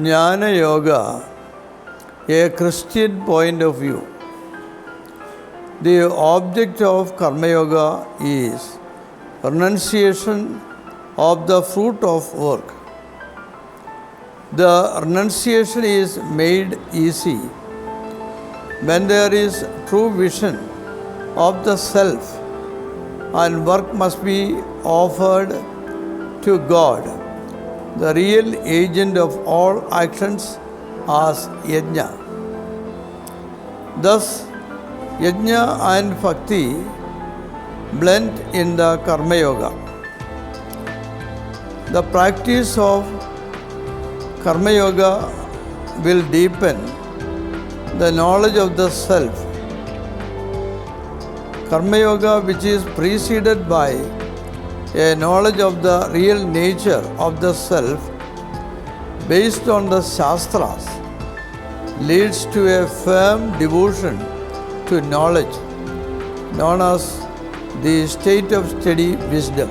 Jnana Yoga, a Christian point of view. The object of Karma Yoga is renunciation of the fruit of work. The renunciation is made easy when there is true vision of the self, and work must be offered to God, the real agent of all actions, as yajna. Thus, yajna and bhakti blend in the Karma Yoga. The practice of Karma Yoga will deepen the knowledge of the self. Karma Yoga, which is preceded by a knowledge of the real nature of the self based on the Shastras, leads to a firm devotion to knowledge known as the state of steady wisdom.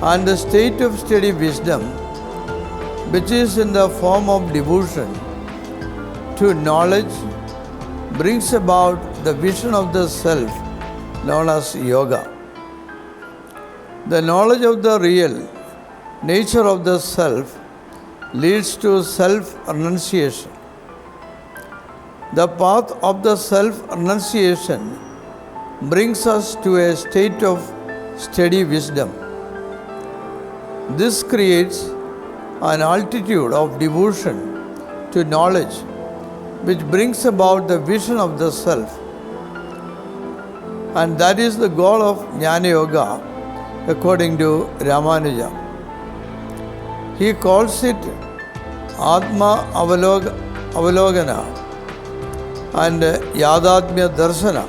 And the state of steady wisdom, which is in the form of devotion to knowledge, brings about the vision of the self known as yoga. The knowledge of the real nature of the self leads to self-renunciation. The path of the self-renunciation brings us to a state of steady wisdom. This creates an altitude of devotion to knowledge, which brings about the vision of the self. And that is the goal of Jnana Yoga according to Ramanuja. He calls it Atma Avalogana and Yadadmya Darshana,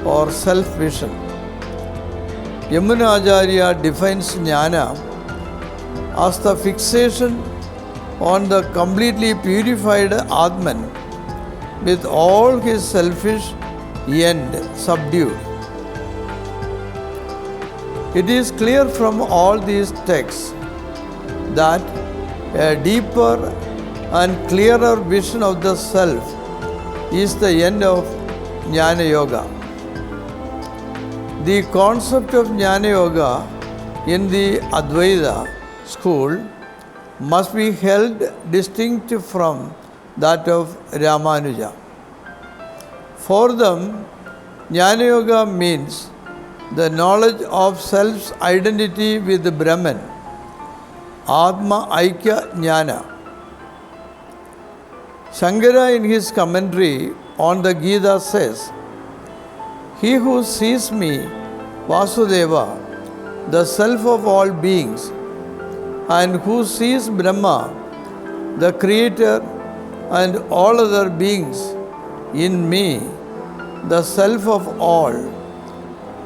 or self-vision. Yamuna Acharya defines Jnana as the fixation on the completely purified Atman with all his selfish end subdued. It is clear from all these texts that a deeper and clearer vision of the self is the end of Jnana Yoga. The concept of Jnana Yoga in the Advaita school must be held distinct from that of Ramanuja. For them, Jnana Yoga means the knowledge of self's identity with the Brahman, Atma Aikya Jnana. Shankara in his commentary on the Gita says, "He who sees me, Vasudeva, the self of all beings, and who sees Brahma, the creator, and all other beings in me, the self of all,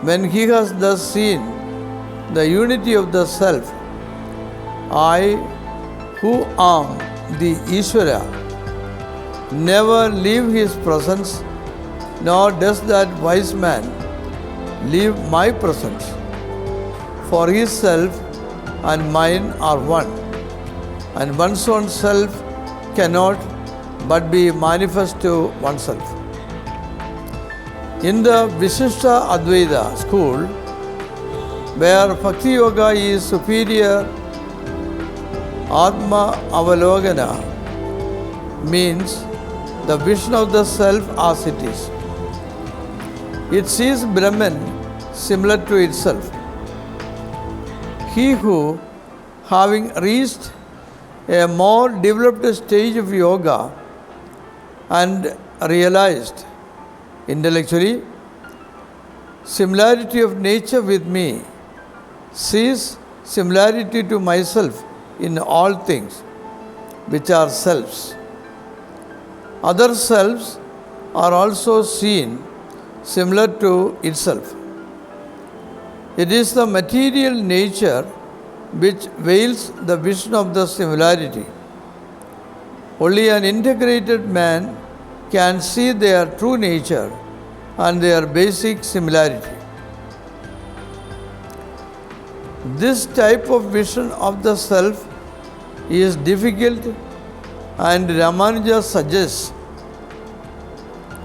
when he has thus seen the unity of the self, I, who am the Ishvara, never leave his presence, nor does that wise man leave my presence. For his self and mine are one, and one's own self cannot but be manifest to oneself." In the Visishta Advaita school, where Bhakti Yoga is superior, Atma Avalogana means the vision of the self as it is. It sees Brahman similar to itself. He who, having reached a more developed stage of yoga and realized intellectually similarity of nature with me, sees similarity to myself in all things which are selves. Other selves are also seen similar to itself. It is the material nature which veils the vision of the similarity. Only an integrated man can see their true nature and their basic similarity. This type of vision of the self is difficult, and Ramanuja suggests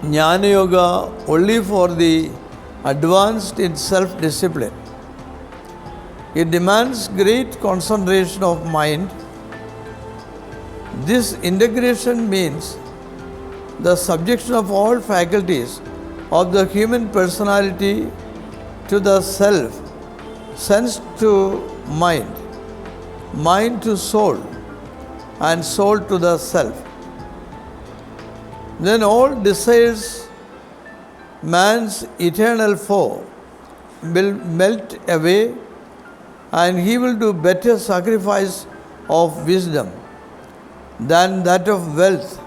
Jnana Yoga only for the advanced in self-discipline. It demands great concentration of mind. This integration means the subjection of all faculties of the human personality to the self, sense to mind, mind to soul, and soul to the self. Then all desires, man's eternal foe, will melt away, and he will do better sacrifice of wisdom than that of wealth,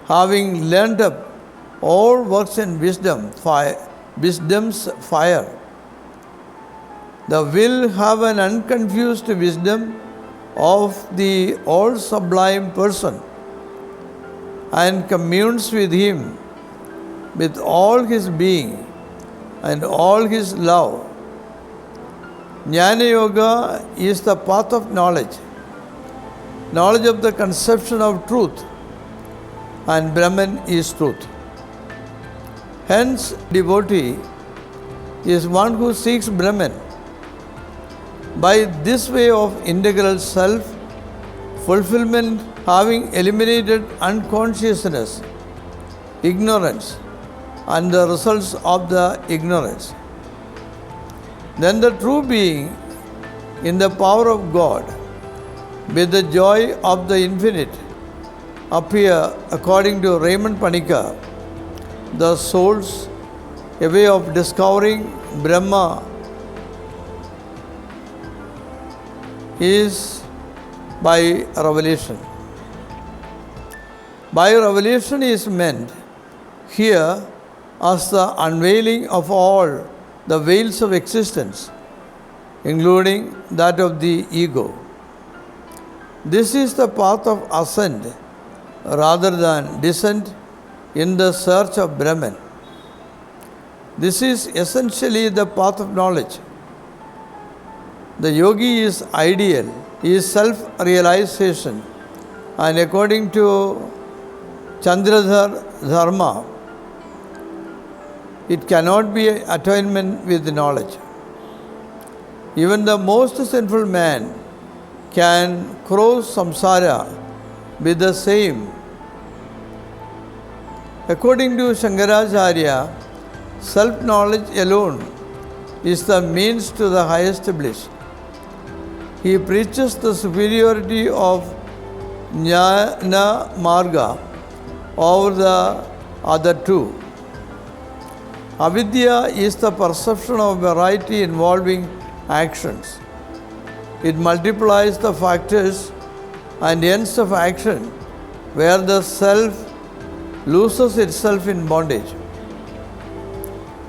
having learnt up all works in wisdom's fire. The will have an unconfused wisdom of the all sublime person and communes with him with all his being and all his love. Jnana Yoga is the path of knowledge, knowledge of the conception of truth, and Brahman is truth. Hence, devotee is one who seeks Brahman. By this way of integral self-fulfillment, having eliminated unconsciousness, ignorance, and the results of the ignorance, then the true being, in the power of God, with the joy of the infinite, appear, according to Raymond Panikar, the soul's a way of discovering Brahma is by revelation. By revelation is meant here as the unveiling of all the veils of existence, including that of the ego. This is the path of ascent rather than descent in the search of Brahman. This is essentially the path of knowledge. The yogi is ideal, he is self-realization, and according to Chandradhar Dharma, it cannot be attainment with knowledge. Even the most sinful man can cross samsara with the same. According to Shankaracharya, self-knowledge alone is the means to the highest bliss. He preaches the superiority of Jnana Marga over the other two. Avidya is the perception of variety involving actions. It multiplies the factors and ends of action where the self loses itself in bondage.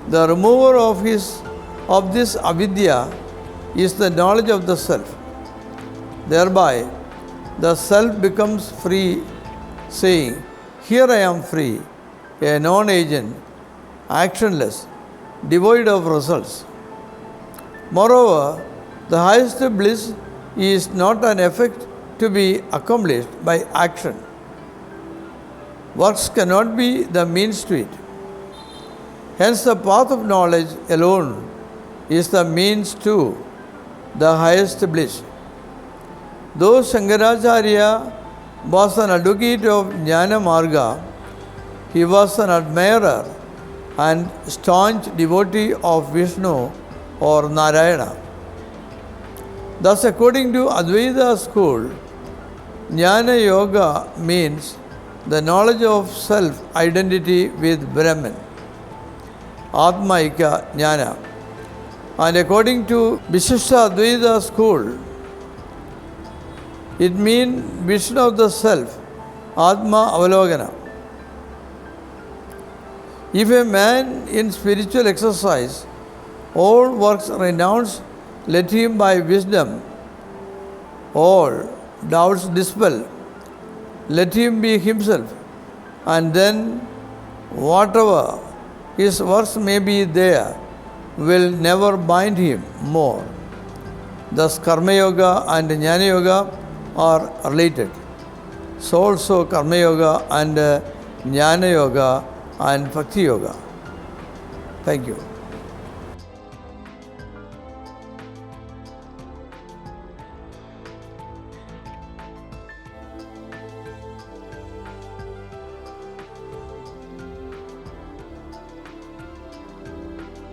The remover of this avidya is the knowledge of the self. Thereby, the self becomes free, saying, "Here I am free, a non-agent, actionless, devoid of results." Moreover, the highest bliss is not an effect to be accomplished by action. Works cannot be the means to it. Hence, the path of knowledge alone is the means to the highest bliss. Though Shankaracharya was an advocate of Jnana Marga, he was an admirer and staunch devotee of Vishnu or Narayana. Thus, according to Advaita school, Jnana Yoga means the knowledge of self-identity with Brahman, Atmaika Jnana. And according to Vishishta Advaita school, it means vision of the self, Atma Avalokana. If a man in spiritual exercise all works renounce, let him by wisdom all doubts dispel, let him be himself, and then whatever his works may be there will never bind him more. Thus Karma Yoga and Jnana Yoga are related. So also Karma Yoga and Jnana Yoga and Bhakti Yoga. Thank you.